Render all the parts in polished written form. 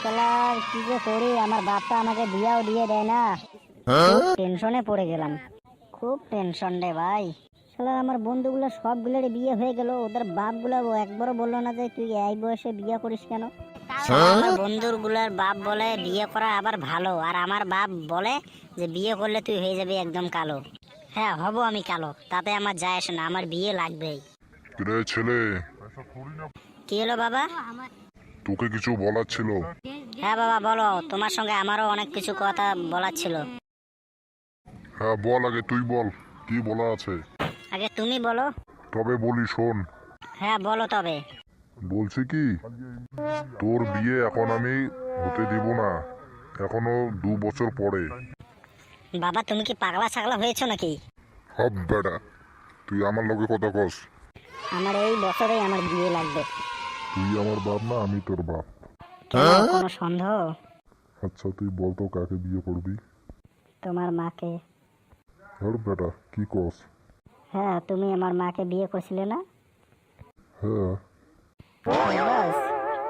শালার কি যে করি, আমার বাপটা আমাকে বিয়াও দিয়ে দেয় না। খুব টেনশনে পড়ে গেলাম, খুব টেনশন রে ভাই। শালার আমার বন্ধুগুলো সবগুলোর বিয়ে হয়ে গেল, ওদের বাপগুলো একবারও বললো না যে তুই এই বয়সে বিয়ে করিস কেন। আমার বন্ধুর গুলার বাপ বলে বিয়ে করা আবার ভালো, আর আমার বাপ বলে যে বিয়ে করলে তুই হয়ে যাবি একদম কালো। হ্যাঁ হব আমি কালো, তাতে আমার যায় আসে না, আমার বিয়ে লাগবেই। রে ছেলে, কি হলো বাবা? তোকে কিছু বলার ছিল। হ্যাঁ বাবা বলো, তোমার সঙ্গে আমারও অনেক কিছু কথা বলার ছিল। হ্যাঁ বল, আগে তুই বল কি বলা আছে। আগে তুমি বলো। তবে বলি শোন। হ্যাঁ বলো তবে। বলছি কি, তোর বিয়ে এখন আমি হতে দিব না, এখনো 2 বছর পরে। বাবা তুমি কি পাগলা ছাগলা হয়েছো নাকি? হব বেটা, তুই আমার লগে কথা কস। আমার এই বছরেই আমার বিয়ে লাগবে। তুই আমার বাপ না আমি তোর বাপ। কেন, কোনো সন্দেহ? আচ্ছা তুই বল তো কাকে বিয়ে করবি। তোমার মাকে। হর বেটা কি কস। হ্যাঁ তুমি আমার মাকে বিয়ে করছিলে না? হ্যাঁ। বাস,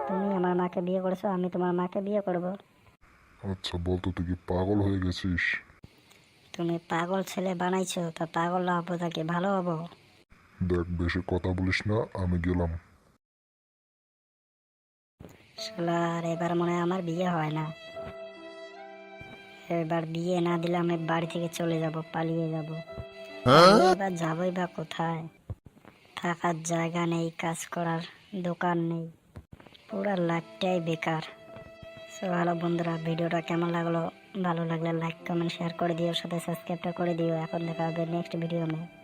তুমি আমার মাকে বিয়ে করেছো, আমি তোমার মাকে বিয়ে করব। আচ্ছা বল তো তুই কি পাগল হয়ে গেছিস? তুমি পাগল ছেলে বানাইছো, তা পাগল না হবো তাকে ভালো হবো? দেখ বেশি কথা বলিস না, আমি গেলাম। শালার এবার মনে হয় আমার বিয়ে হয় না। এবার বিয়ে না দিলে আমি বাড়ি থেকে চলে যাব, পালিয়ে যাব। এবার যাবোই বা কোথায়? থাকার জায়গা নেই, কাজ করার দোকান নেই, পুরো লাইফটাই বেকার। সো হ্যালো বন্ধুরা, ভিডিওটা কেমন লাগলো? ভালো লাগলে লাইক কমেন্ট শেয়ার করে দিও, সাথে সাবস্ক্রাইবটা করে দিও। এখন দেখা হবে নেক্সট ভিডিও में।